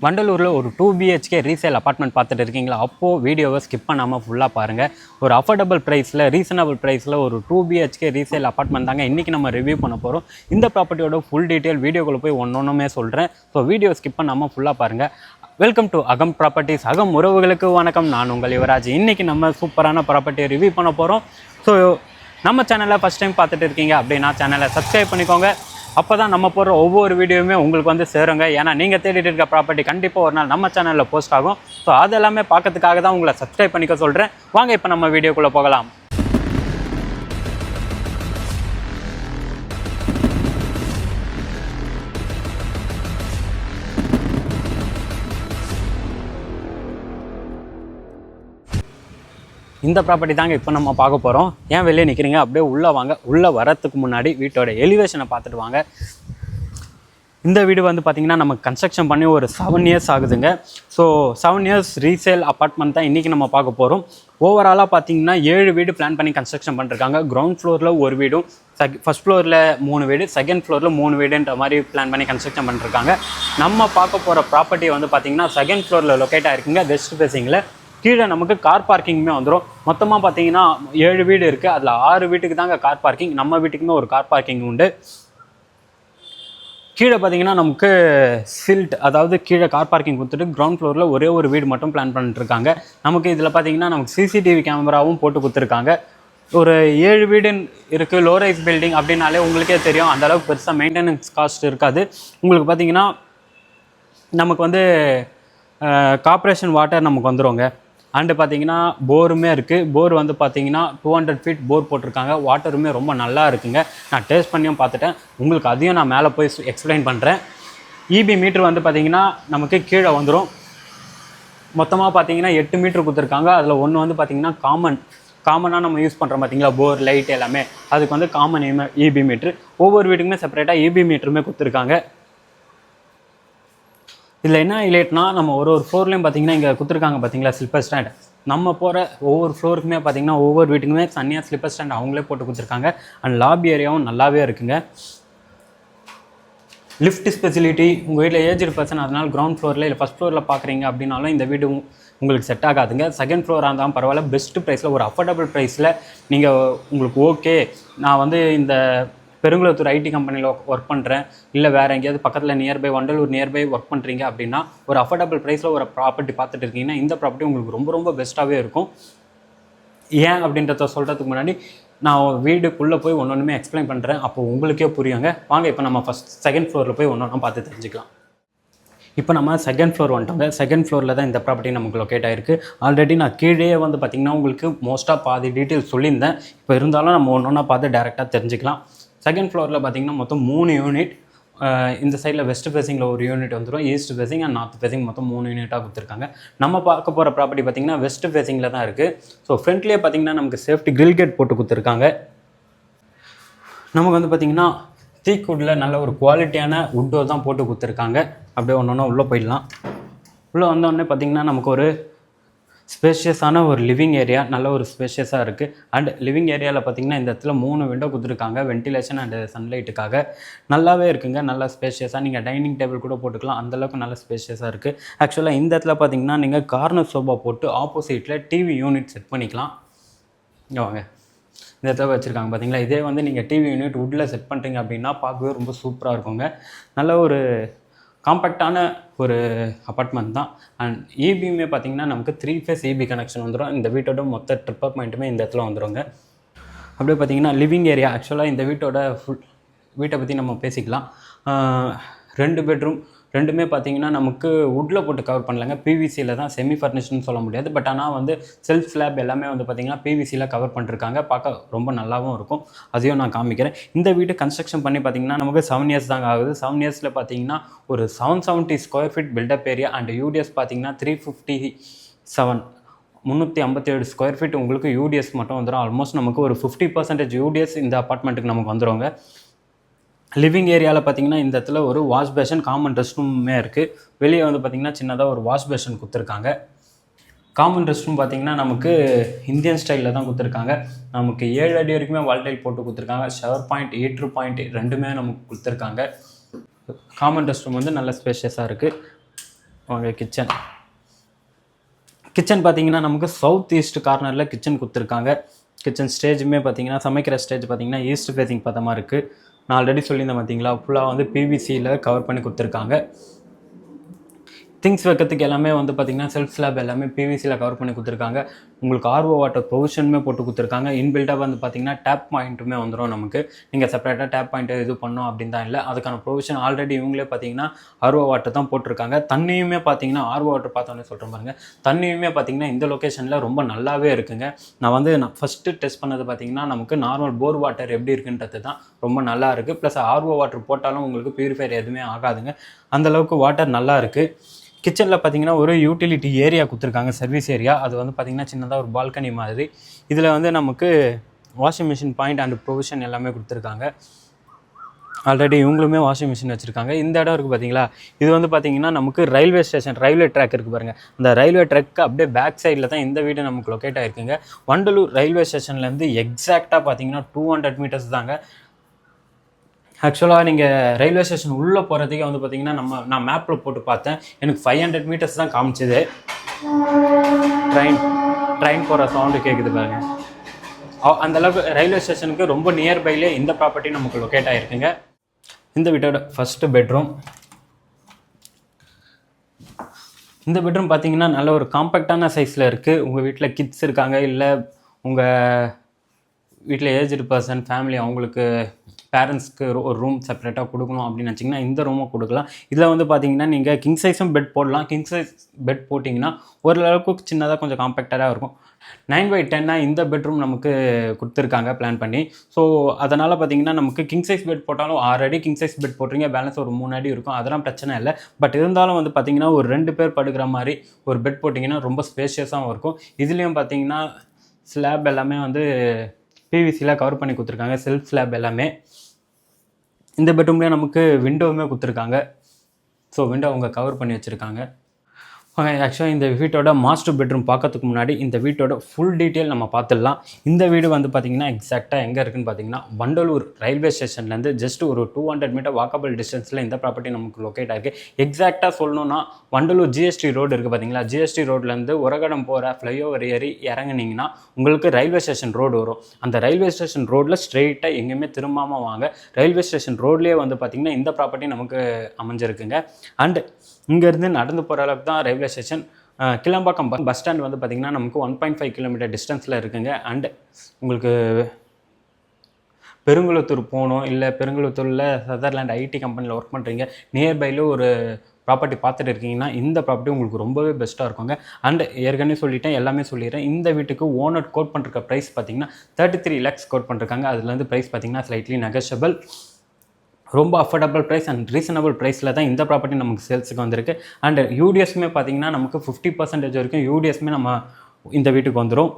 வண்டலூரில் ஒரு 2 BHK resale apartment பார்த்துட்டு இருக்கீங்களா? அப்போது வீடியோவை ஸ்கிப் பண்ணாமல் ஃபுல்லாக பாருங்கள். ஒரு அஃபோர்டபுள் ப்ரைஸில், ரீசனபிள் ப்ரைஸில் ஒரு 2 BHK ரீசேல் அப்பார்ட்மெண்ட் தாங்க இன்றைக்கி நம்ம ரிவ்யூ பண்ண போகிறோம். இந்த ப்ராப்பர்ட்டியோட ஃபுல் டீட்டெயில் வீடியோக்குள்ளே போய் ஒன்றுமே சொல்கிறேன். ஸோ வீடியோ ஸ்கிப் பண்ணாமல் ஃபுல்லாக பாருங்கள். வெல்கம் டு அகம் ப்ராப்பர்ட்டிஸ். அகம் உறவுகளுக்கு வணக்கம். நான் உங்கள் யுவராஜ். இன்றைக்கி நம்ம சூப்பரான ப்ராப்பர்ட்டியை ரிவ்யூ பண்ண போகிறோம். ஸோ நம்ம சேனலை ஃபஸ்ட் டைம் பார்த்துட்டு இருக்கீங்க அப்படின்னா சேனலை சப்ஸ்கிரைப் பண்ணிக்கோங்க. அப்போ தான் நம்ம போடுற ஒவ்வொரு வீடியோவுமே உங்களுக்கு வந்து சேருங்க. ஏன்னா நீங்கள் தேடிட்டு இருக்க ப்ராப்பர்ட்டி கண்டிப்பாக ஒரு நாள் நம்ம சேனலில் போஸ்ட் ஆகும். ஸோ அதெல்லாமே பார்க்கறதுக்காக தான் உங்களை சப்ஸ்கிரைப் பண்ணிக்க சொல்கிறேன். வாங்க இப்போ நம்ம வீடியோக்குள்ளே போகலாம். இந்த ப்ராப்பர்ட்டி தாங்க இப்போ நம்ம பார்க்க போகிறோம். ஏன் வெளியே நிற்கிறீங்க? அப்படியே உள்ளே வாங்க. உள்ளே வரத்துக்கு முன்னாடி வீட்டோட எலிவேஷனை பார்த்துட்டு வாங்க. இந்த வீடு வந்து பார்த்திங்கன்னா நம்ம கன்ஸ்ட்ரக்ஷன் பண்ணி ஒரு 7 இயர்ஸ் ஆகுதுங்க. ஸோ 7 இயர்ஸ் ரீசேல் அப்பார்ட்மெண்ட் தான் இன்றைக்கி நம்ம பார்க்க போகிறோம். ஓவராலாக பார்த்திங்கன்னா 7 வீடு பிளான் பண்ணி கன்ஸ்ட்ரக்ஷன் பண்ணிருக்காங்க. கிரவுண்ட் ஃப்ளோரில் ஒரு வீடும், ஃபஸ்ட் ஃப்ளோரில் 3 வீடு, செகண்ட் ஃப்ளோரில் 3 வீடுன்ற மாதிரி பிளான் பண்ணி கன்ஸ்ட்ரக்ஷன் பண்ணிருக்காங்க. நம்ம பார்க்க போகிற ப்ராப்பர்ட்டி வந்து பார்த்திங்கன்னா செகண்ட் ஃப்ளோரில் லொக்கேட் ஆகிருக்குங்க. வெஸ்ட் ஃபேஸிங்கில். கீழே நமக்கு கார் பார்க்கிங்குமே வந்துடும். மொத்தமாக பார்த்தீங்கன்னா 7 வீடு இருக்குது. அதில் 6 வீட்டுக்கு தாங்க கார் பார்க்கிங். நம்ம வீட்டுக்குமே ஒரு கார் பார்க்கிங் உண்டு. கீழே பார்த்தீங்கன்னா நமக்கு சில்ட், அதாவது கீழே கார் பார்க்கிங் கொடுத்துட்டு கிரவுண்ட் ஃப்ளோரில் ஒரே ஒரு வீடு மட்டும் பிளான் பண்ணிட்டுருக்காங்க. நமக்கு இதில் பார்த்தீங்கன்னா நமக்கு CCTV கேமராவும் போட்டு கொடுத்துருக்காங்க. ஒரு 7 வீடு இருக்குது. லோ ரைஸ் பில்டிங் அப்படின்னாலே உங்களுக்கே தெரியும், அந்தளவுக்கு பெருசாக மெயின்டெனன்ஸ் காஸ்ட் இருக்காது. உங்களுக்கு பார்த்தீங்கன்னா நமக்கு வந்து கார்ப்பரேஷன் வாட்டர் நமக்கு வந்துடுங்க. அண்டு பார்த்தீங்கன்னா போருமே இருக்குது. போர் வந்து பார்த்தீங்கன்னா 200 feet போர் போட்டிருக்காங்க. வாட்டருமே ரொம்ப நல்லா இருக்குங்க. நான் டேஸ்ட் பண்ணியும் பார்த்துட்டேன். உங்களுக்கு அதையும் நான் மேலே போய் எக்ஸ்பிளைன் பண்ணுறேன். EB மீட்ரு வந்து பார்த்திங்கன்னா நமக்கு கீழே வந்துடும். மொத்தமாக பார்த்தீங்கன்னா 8 மீட்ரு கொடுத்துருக்காங்க. அதில் ஒன்று வந்து பார்த்திங்கன்னா காமனாக நம்ம யூஸ் பண்ணுறோம் பார்த்தீங்களா, போர் லைட் எல்லாமே, அதுக்கு வந்து காமன் EB மீட்ரு. ஒவ்வொரு வீட்டுக்குமே செப்பரேட்டாக EB மீட்டருமே கொடுத்துருக்காங்க. இதில் என்ன ஹைலைட்னா, நம்ம ஒரு ஃப்ளோர்லேயும் பார்த்தீங்கன்னா இங்கே கொடுத்துருக்காங்க பார்த்தீங்களா ஸ்லிப்பர் ஸ்டாண்ட். நம்ம போகிற ஒவ்வொரு ஃப்ளோருக்குமே பார்த்தீங்கன்னா ஒவ்வொரு வீட்டுக்குமே தனியாக ஸ்லிப்பர் ஸ்டாண்ட் அவங்களே போட்டு கொடுத்துருக்காங்க. அண்ட் லாபி ஏரியாவும் நல்லாவே இருக்குங்க. லிஃப்ட் ஃபெசிலிட்டி, உங்கள் வீட்டில் ஏஜ்டு பர்சன் அதனால் கிரவுண்ட் ஃப்ளோரில் இல்லை ஃபஸ்ட் ஃப்ளோரில் பார்க்குறீங்க அப்படின்னாலும் இந்த வீடு உங்களுக்கு செட் ஆகாதுங்க. செகண்ட் ஃப்ளோராக இருந்தாலும் பரவாயில்ல, பெஸ்ட்டு ப்ரைஸில், ஒரு அஃபோர்டபுள் ப்ரைஸில் நீங்கள் உங்களுக்கு ஓகே, நான் வந்து இந்த பெருங்குளத்தூர் IT கம்பெனியில் ஒர்க் பண்ணுறேன், இல்லை வேறு எங்கேயாவது பக்கத்தில் நியர்பை வண்டலூர் நியர்பை ஒர்க் பண்ணுறீங்க அப்படின்னா ஒரு அஃபோர்டபுள் ப்ரைஸில் ஒரு ப்ராப்பர்ட்டி பார்த்துட்டு இருக்கீங்கன்னா இந்த ப்ராப்பர்ட்டி உங்களுக்கு ரொம்ப ரொம்ப பெஸ்ட்டாகவே இருக்கும். ஏன் அப்படின்றத சொல்கிறதுக்கு முன்னாடி நான் வீடுக்குள்ளே போய் ஒன்றுமே எக்ஸ்பிளைன் பண்ணுறேன். அப்போ உங்களுக்கே புரியுங்க. வாங்க இப்போ நம்ம செகண்ட் ஃப்ளோரில் போய் ஒன்றா பார்த்து தெரிஞ்சுக்கலாம். இப்போ நம்ம செகண்ட் ஃப்ளோர் வந்துட்டோங்க. செகண்ட் ஃப்ளோரில் தான் இந்த ப்ராப்பர்ட்டி நமக்கு லொக்கேட் ஆகிருக்கு. ஆல்ரெடி நான் கீழே வந்து பார்த்திங்கன்னா உங்களுக்கு மோஸ்ட்டாக பாதி டீட்டெயில்ஸ் சொல்லியிருந்தேன். இப்போ இருந்தாலும் நம்ம ஒன்றா பார்த்து டேரெக்டாக தெரிஞ்சுக்கலாம். செகண்ட் ஃப்ளோரில் பார்த்திங்கன்னா மொத்தம் 3 யூனிட். இந்த சைடில் வெஸ்ட் ஃபேஸிங்கில் ஒரு யூனிட் வந்துடும். East facing and north facing மொத்தம் 3 யூனிட்டாக கொடுத்துருக்காங்க. நம்ம பார்க்க போகிற ப்ராப்பர்ட்டி பார்த்திங்கன்னா வெஸ்ட் ஃபேஸிங்கில் தான் இருக்குது. ஸோ ஃப்ரண்ட்லேயே பார்த்திங்கன்னா நமக்கு சேஃப்டி கிரில் கேட் போட்டு கொடுத்துருக்காங்க. நமக்கு வந்து பார்த்திங்கன்னா தீக்குட்டில் நல்ல ஒரு குவாலிட்டியான வுட்டோ தான் போட்டு கொடுத்துருக்காங்க. அப்படியே ஒன்று உள்ளே போயிடலாம். உள்ளே வந்தோடனே பார்த்திங்கன்னா நமக்கு ஒரு ஸ்பேஷியஸான ஒரு லிவிங் ஏரியா, நல்ல ஒரு ஸ்பேஷியஸாக இருக்குது. அண்ட் லிவிங் ஏரியாவில் பார்த்திங்கன்னா இந்த இடத்துல 3 விண்டோ கொடுத்துருக்காங்க, வென்டிலேஷன் அண்ட் சன்லைட்டுக்காக. நல்லாவே இருக்குங்க. நல்லா ஸ்பேஷியஸாக நீங்கள் டைனிங் டேபிள் கூட போட்டுக்கலாம். அந்தளவுக்கு நல்ல ஸ்பேஷியஸாக இருக்குது. ஆக்சுவலாக இந்த இடத்துல பார்த்திங்கன்னா நீங்கள் கார்னர் சோஃபா போட்டு ஆப்போசிட்டில் TV யூனிட் செட் பண்ணிக்கலாம். இங்கே வாங்க, இந்த இடத்துல வச்சுருக்காங்க பார்த்தீங்களா. இதே வந்து நீங்கள் TV யூனிட் வுட்டில் செட் பண்ணுறீங்க அப்படின்னா பார்க்கவே ரொம்ப சூப்பராக இருக்குங்க. நல்ல ஒரு காம்பேக்டான ஒரு அப்பார்ட்மெண்ட் தான். அண்ட் EBயுமே பார்த்திங்கன்னா நமக்கு 3 phase EB கனெக்ஷன் வந்துடும். இந்த வீட்டோட மொத்த ட்ரிப்பர் பாயிண்ட்டுமே இந்த இடத்துல வந்துடுங்க. அப்படியே பார்த்திங்கன்னா லிவிங் ஏரியா. ஆக்சுவலாக இந்த வீட்டை பற்றி நம்ம பேசிக்கலாம். 2 பெட்ரூம், ரெண்டுமே பார்த்திங்கன்னா நமக்கு வுட்டில் போட்டு கவர் பண்ணலாங்க. PVCயில் தான், செமி ஃபர்னிஷ்னு சொல்ல முடியாது. பட் ஆனால் வந்து செல்ஃப் ஸ்லாப் எல்லாமே வந்து பார்த்திங்கன்னா PVCயில் கவர் பண்ணிருக்காங்க. பார்க்க ரொம்ப நல்லாவும் இருக்கும். அதையும் நான் காமிக்கிறேன். இந்த வீடு கன்ஸ்ட்ரக்ஷன் பண்ணி பார்த்திங்கன்னா நமக்கு 7 இயர்ஸ் தாங்க ஆகுது. 7 இயர்ஸில் பார்த்திங்கன்னா ஒரு 770 square feet built up area and UDS பார்த்திங்கன்னா 357 ஸ்கொயர் ஃபீட் உங்களுக்கு UDS மட்டும் வந்துடும். ஆல்மோஸ்ட் நமக்கு ஒரு 50% UDS இந்த அப்பார்ட்மெண்ட்டுக்கு நமக்கு வந்துடுங்க. லிவிங் ஏரியாவில் பார்த்திங்கன்னா இந்த இடத்துல ஒரு வாஷ் பேஷன், காமன் ரெஸ்ட் ரூமே இருக்குது. வெளியே வந்து பார்த்திங்கன்னா சின்னதாக ஒரு வாஷ் பேஷன் கொடுத்துருக்காங்க. காமன் ரெஸ்ட் ரூம் பார்த்திங்கன்னா நமக்கு இந்தியன் ஸ்டைலில் தான் கொடுத்துருக்காங்க. நமக்கு 7 அடி வரைக்குமே வால்டைல் போட்டு கொடுத்துருக்காங்க. ஷவர் பாயிண்ட், ஹீட்ரு பாயிண்ட் ரெண்டுமே நமக்கு கொடுத்துருக்காங்க. காமன் ரெஸ்ட் ரூம் வந்து நல்ல ஸ்பேஷியஸாக இருக்குது. வாங்க கிச்சன் பார்த்தீங்கன்னா நமக்கு சவுத் ஈஸ்ட் கார்னரில் கிச்சன் கொடுத்துருக்காங்க. கிச்சன் ஸ்டேஜுமே பார்த்தீங்கன்னா சமைக்கிற ஸ்டேஜ் பார்த்தீங்கன்னா ஈஸ்ட் ஃபேஸிங் பார்த்த மாதிரி இருக்குது. நான் ஆல்ரெடி சொல்லியிருந்தேன் பார்த்தீங்களா, ஃபுல்லாக வந்து பிவிசியில் கவர் பண்ணி கொடுத்துருக்காங்க. திங்ஸ் வைக்கிறதுக்கு எல்லாமே வந்து பார்த்திங்கன்னா செல்ஃப் ஸ்லாப் எல்லாமே பிவிசியில் கவர் பண்ணி கொடுத்துருக்காங்க. உங்களுக்கு ஆர்ஓ வாட்டர் ப்ரொவிஷனுமே போட்டு கொடுத்துருக்காங்க. இன்பில்டாக வந்து பார்த்திங்கன்னா டேப் பாயிண்ட்டுமே வந்துடும். நமக்கு நீங்கள் செப்பரேட்டாக டேப் பாயிண்ட்டு இது பண்ணோம் அப்படின்னு தான் இல்லை, அதுக்கான ப்ரொவிஷன் ஆல்ரெடி இவங்களே பார்த்திங்கன்னா ஆர்ஓ வாட்டர் தான் போட்டிருக்காங்க. தண்ணியுமே பார்த்திங்கன்னா ஆர்ஓ வாட்டர் பார்த்தோன்னே சொல்கிறேன் பாருங்கள், தண்ணியுமே பார்த்திங்கன்னா இந்த லொக்கேஷனில் ரொம்ப நல்லாவே இருக்குங்க. நான் ஃபஸ்ட்டு டெஸ்ட் பண்ணது பார்த்திங்கன்னா நமக்கு நார்மல் போர் வாட்டர் எப்படி இருக்குன்றது தான் ரொம்ப நல்லா இருக்குது. ப்ளஸ் ஆர்ஓ வாட்டர் போட்டாலும் உங்களுக்கு பியூரிஃபையர் எதுவுமே ஆகாதுங்க, அந்தளவுக்கு வாட்டர் நல்லா இருக்குது. கிச்சனில் பார்த்தீங்கன்னா ஒரு யூட்டிலிட்டி ஏரியா கொடுத்துருக்காங்க, சர்வீஸ் ஏரியா. அது வந்து பார்த்திங்கன்னா சின்னதாக ஒரு பால்கனி மாதிரி. இதில் வந்து நமக்கு washing machine point and provision எல்லாமே கொடுத்துருக்காங்க. ஆல்ரெடி இவங்களுமே வாஷிங் மிஷின் வச்சுருக்காங்க. இந்த இடம் இருக்குது பார்த்தீங்களா, இது வந்து பார்த்திங்கன்னா நமக்கு ரயில்வே ஸ்டேஷன், ரயில்வே ட்ராக் இருக்குது பாருங்கள், அந்த ரயில்வே ட்ராக்கு அப்படியே பேக் சைடில் தான் இந்த வீடு நமக்கு லொக்கேட் ஆகிருக்குங்க. வண்டலூர் ரயில்வே ஸ்டேஷன்லேருந்து எக்ஸாக்டாக பார்த்தீங்கன்னா 200 மீட்டர்ஸ் தாங்க. ஆக்சுவலாக நீங்கள் ரயில்வே ஸ்டேஷன் உள்ளே போகிறதுக்கே வந்து பார்த்திங்கன்னா நான் மேப்பில் போட்டு பார்த்தேன், எனக்கு 500 மீட்டர்ஸ் தான் காமிச்சிது. ட்ரெயின் போகிற சவுண்டு கேட்குது பாருங்க. அந்தளவுக்கு ரயில்வே ஸ்டேஷனுக்கு ரொம்ப நியர்பைலே இந்த ப்ராப்பர்ட்டி நமக்கு லொக்கேட் ஆகிருக்குங்க. இந்த வீட்டோட ஃபஸ்ட்டு பெட்ரூம். இந்த பெட்ரூம் பார்த்தீங்கன்னா நல்ல ஒரு காம்பேக்டான சைஸில் இருக்குது. உங்கள் வீட்டில் கிட்ஸ் இருக்காங்க, இல்லை உங்கள் வீட்டில் ஏஜ்டு பர்சன் ஃபேமிலி அவங்களுக்கு பேரண்ட்ஸ்க்கு ஒரு ரூம் செப்பரேட்டாக கொடுக்கணும் அப்படின்னு நினச்சிங்கன்னா இந்த ரூமை கொடுக்கலாம். இதில் வந்து பார்த்தீங்கன்னா நீங்கள் கிங் சைஸும் பெட் போடலாம். கிங் சைஸ் பெட் போட்டிங்கன்னா ஓரளவுக்கு சின்னதாக கொஞ்சம் காம்பேக்டாக இருக்கும். 9x10 இந்த பெட்ரூம் நமக்கு கொடுத்துருக்காங்க பிளான் பண்ணி. ஸோ அதனால் பார்த்தீங்கன்னா நமக்கு கிங் சைஸ் பெட் போட்டாலும் ஆல்ரெடி கிங் சைஸ் பெட் போட்டிருங்க, பேலன்ஸ் ஒரு 3 அடி இருக்கும், அதெல்லாம் பிரச்சனை இல்லை. பட் இருந்தாலும் வந்து பார்த்திங்கன்னா ஒரு 2 பேர் படுக்கிற மாதிரி ஒரு பெட் போட்டிங்கன்னா ரொம்ப ஸ்பேஷியஸாகவும் இருக்கும். இதுலேயும் பார்த்தீங்கன்னா ஸ்லாப் எல்லாமே வந்து பிவிசியில் கவர் பண்ணி கொடுத்துருக்காங்க, செல்ஃப் ஸ்லாப் எல்லாமே. இந்த பெட்ரூம்லேயே நமக்கு விண்டோவுமே கொடுத்துருக்காங்க. ஸோ விண்டோ அவங்க கவர் பண்ணி வச்சுருக்காங்க. ஆக்சுவலாக இந்த வீட்டோட மாஸ்டர் பெட்ரூம் பார்க்கறதுக்கு முன்னாடி இந்த வீட்டோட ஃபுல் டீட்டெயில் நம்ம பார்த்துடலாம். இந்த வீடு வந்து பார்த்திங்கன்னா எக்ஸாக்டாக எங்கே இருக்குதுன்னு பார்த்தீங்கன்னா வண்டலூர் ரயில்வே ஸ்டேஷன்லேருந்து ஜஸ்ட் ஒரு 200 மீட்டர் வாக்கபிள் டிஸ்டன்ஸில் இந்த ப்ராப்பர்ட்டி நமக்கு லொக்கேட் ஆகிருக்கு. எக்ஸாக்டாக சொல்லணுன்னா வண்டலூர் ஜிஎஸ்டி ரோடு இருக்குது பார்த்தீங்களா, ஜிஎஸ்டி ரோட்லேருந்து உரகடம் போகிற ஃப்ளைஓவர் ஏறி இறங்குனீங்கன்னா உங்களுக்கு ரயில்வே ஸ்டேஷன் ரோடு வரும். அந்த ரயில்வே ஸ்டேஷன் ரோடில் ஸ்ட்ரெயிட்டாக எங்கேயுமே திரும்பாமல் வாங்க. ரயில்வே ஸ்டேஷன் ரோட்லேயே வந்து பார்த்திங்கன்னா இந்த ப்ராப்பர்ட்டி நமக்கு அமைஞ்சிருக்குங்க. அண்டு இங்கேருந்து நடந்து போகிற அளவுக்கு தான் railway station. Kilambakkam bus stand வந்து பார்த்திங்கன்னா நமக்கு 1.5 கிலோமீட்டர் டிஸ்டன்ஸில் இருக்குங்க. அண்டு உங்களுக்கு பெருங்குளத்தூர் போகணும், இல்லை பெருங்குளத்தூரில் சதர்லேண்ட் ஐடி கம்பெனியில் ஒர்க் பண்ணுறீங்க, நியர்பையில் ஒரு ப்ராப்பர்ட்டி பார்த்துட்டு இருக்கீங்கன்னா இந்த ப்ராப்பர்ட்டி உங்களுக்கு ரொம்பவே பெஸ்ட்டாக இருக்குங்க. அண்ட் ஏற்கனவே சொல்லிட்டேன், எல்லாமே சொல்லிடுறேன். இந்த வீட்டுக்கு ஓனர் கோட் பண்ணுற ப்ரைஸ் பார்த்திங்கன்னா 33 lakhs கோட் பண்ணிருக்காங்க. அதுலேருந்து ப்ரைஸ் பார்த்திங்கன்னா ஸ்லைட்லி நெகஷபிள். ரொம்ப அஃபோர்டபுள் ப்ரைஸ் அண்ட் ரீசனபிள் ப்ரைஸில் தான் இந்த ப்ராப்பர்ட்டி நமக்கு சேல்ஸுக்கு வந்திருக்கு. அண்ட் யூடிஎஸ்மே பார்த்திங்கன்னா நமக்கு 50% வரைக்கும் யூடிஎஸ்மே நம்ம இந்த வீட்டுக்கு வந்துடும்.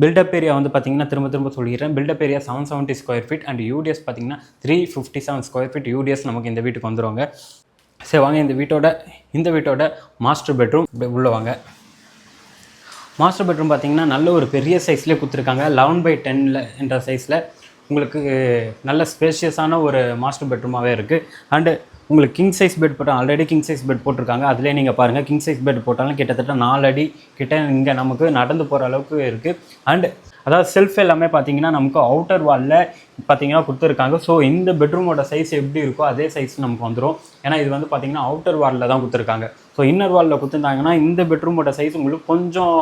பில்டப் ஏரியா வந்து பார்த்திங்கன்னா திரும்ப சொல்லிடுறேன், built up area 770 square feet and UDS பார்த்திங்கன்னா 357 ஸ்கொயர் ஃபீட் யூடிஎஸ் நமக்கு இந்த வீட்டுக்கு வந்துடுவாங்க. சரி வாங்க, இந்த வீட்டோட மாஸ்டர் பெட்ரூம் உள்ளே வாங்க. மாஸ்டர் பெட்ரூம் பார்த்திங்கன்னா நல்ல ஒரு பெரிய சைஸ்லேயே கொடுத்துருக்காங்க. 11x10 என்ற சைஸில் உங்களுக்கு நல்ல ஸ்பேஷியஸான ஒரு மாஸ்டர் பெட்ரூமாகவே இருக்குது. அண்டு உங்களுக்கு கிங் சைஸ் பெட் போட்டால் ஆல்ரெடி கிங் சைஸ் பெட் போட்டிருக்காங்க. அதிலே நீங்கள் பாருங்கள், கிங் சைஸ் பெட் போட்டாலும் கிட்டத்தட்ட 4 அடி கிட்ட இங்கே நமக்கு நடந்து போகிற அளவுக்கு இருக்குது. அண்டு அதாவது செல்ஃப் எல்லாமே பார்த்தீங்கன்னா நமக்கு அவுட்டர் வாலில் பார்த்தீங்கன்னா கொடுத்துருக்காங்க. ஸோ இந்த பெட்ரூமோட சைஸ் எப்படி இருக்கோ அதே சைஸ் நமக்கு வந்துடும். ஏன்னா இது வந்து பார்த்திங்கன்னா அவுட்டர் வாலில் தான் கொடுத்துருக்காங்க. ஸோ இன்னர் வாலில் கொடுத்துருந்தாங்கன்னா இந்த பெட்ரூமோட சைஸ் உங்களுக்கு கொஞ்சம்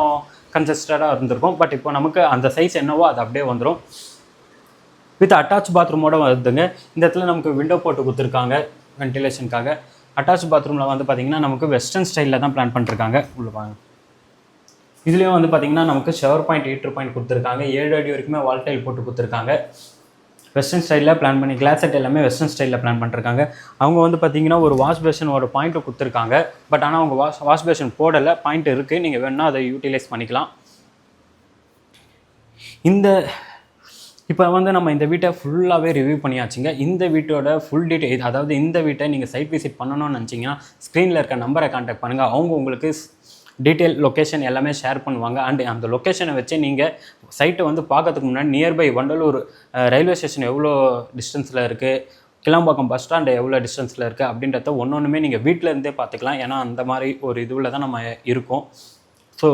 கன்ஜஸ்டடாக இருந்திருக்கும். பட் இப்போ நமக்கு அந்த சைஸ் என்னவோ அது அப்படியே வந்துடும். வித் அட்டாச் பாத்ரூமோட வருதுங்க. இந்த இடத்துல நமக்கு விண்டோ போட்டு கொடுத்துருக்காங்க வென்டிலேஷனுக்காக. அட்டாச் பாத்ரூமில் வந்து பார்த்திங்கன்னா நமக்கு வெஸ்டர்ன் ஸ்டைலில் தான் பிளான் பண்ணிருக்காங்க. உள்ள வாங்க. இதுலேயும் வந்து பார்த்திங்கன்னா நமக்கு ஷவர் பாயிண்ட், ஹீட்டர் பாயிண்ட் கொடுத்துருக்காங்க. 7 அடி வரைக்குமே வால் டைல் போட்டு கொடுத்துருக்காங்க. வெஸ்டர்ன் ஸ்டைலில் பிளான் பண்ணி கிளாஸ் செட் எல்லாமே வெஸ்டர்ன் ஸ்டைலில் பிளான் பண்ணிருக்காங்க. அவங்க வந்து பார்த்திங்கன்னா ஒரு வாஷ் பேஷன் ஒரு பாயிண்ட்டை கொடுத்துருக்காங்க. பட் ஆனால் அவங்க வாஷ் பேஷன் போடலை, பாயிண்ட் இருக்குது, நீங்கள் வேணால் அதை யூட்டிலைஸ் பண்ணிக்கலாம். இப்போ வந்து நம்ம இந்த வீட்டை ஃபுல்லாகவே ரிவ்யூ பண்ணியாச்சுங்க. இந்த வீட்டோட ஃபுல் டீட்டெயில், அதாவது இந்த வீட்டை நீங்கள் சைட் விசிட் பண்ணணும்னு நினச்சிங்கன்னா ஸ்க்ரீனில் இருக்க நம்பரை கான்டாக்ட் பண்ணுங்கள். அவங்க உங்களுக்கு டீட்டெயில் லொக்கேஷன் எல்லாமே ஷேர் பண்ணுவாங்க. அண்ட் அந்த லொக்கேஷனை வச்சு நீங்கள் சைட்டை வந்து பார்க்கறதுக்கு முன்னாடி நியர்பை வண்டலூர் ரயில்வே ஸ்டேஷன் எவ்வளோ டிஸ்டன்ஸில் இருக்குது, கிளாம்பாக்கம் பஸ் ஸ்டாண்டு எவ்வளோ டிஸ்டன்ஸில் இருக்குது அப்படின்றத ஒன்றுமே நீங்கள் வீட்டில் இருந்தே பார்த்துக்கலாம். ஏன்னா அந்த மாதிரி ஒரு இதுவில் தான் நம்ம இருக்கோம். ஸோ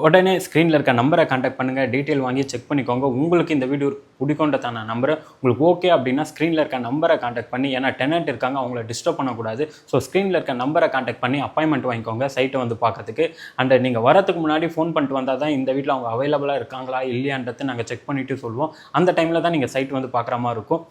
உடனே ஸ்க்ரீனில் இருக்க நம்பரை கான்டாக்ட் பண்ணுங்கள், டீட்டெயில் வாங்கி செக் பண்ணிக்கோங்க. உங்களுக்கு இந்த வீடியோ பிடிக்குன்றதான நம்பரை உங்களுக்கு ஓகே அப்படின்னா ஸ்க்ரீனில் இருக்க நம்பரை கான்டாக்ட் பண்ணி, ஏன்னா டெனன்ட் இருக்காங்க, அவங்கள டிஸ்டர்ப் பண்ணக்கூடாது. ஸோ ஸ்க்ரீனில் இருக்க நம்பரை கான்டாக்ட் பண்ணி அப்பாயின்மெண்ட் வாங்கிக்கோங்க சைட்டை வந்து பார்க்கறதுக்கு. அண்ட் நீங்கள் வரதுக்கு முன்னாடி ஃபோன் பண்ணிட்டு வந்தால் தான் இந்த வீட்டில் அவங்க அவைலபிளாக இருக்காங்களா இல்லையான்றதை நாங்கள் செக் பண்ணிவிட்டு சொல்லுவோம். அந்த டைமில் தான் நீங்கள் சைட் வந்து பார்க்குற மாதிரி இருக்கும்.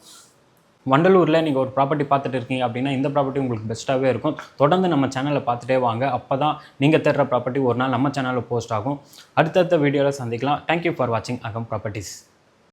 வண்டலூரில் நீங்கள் ஒரு ப்ராப்பர்ட்டி பார்த்துட்டு இருக்கீங்க அப்படின்னா இந்த ப்ராப்பர்ட்டி உங்களுக்கு பெஸ்ட்டாகவே இருக்கும். தொடர்ந்து நம்ம சேனலில் பார்த்துட்டே வாங்க. அப்போ தான் நீங்கள் தேடுற ப்ராப்பர்ட்டி ஒரு நாள் நம்ம சேனலில் போஸ்ட் ஆகும். அடுத்தடுத்த வீடியோவில் சந்திக்கலாம். தேங்க்யூ ஃபார் வாட்சிங் அகம் ப்ராப்பர்ட்டிஸ்.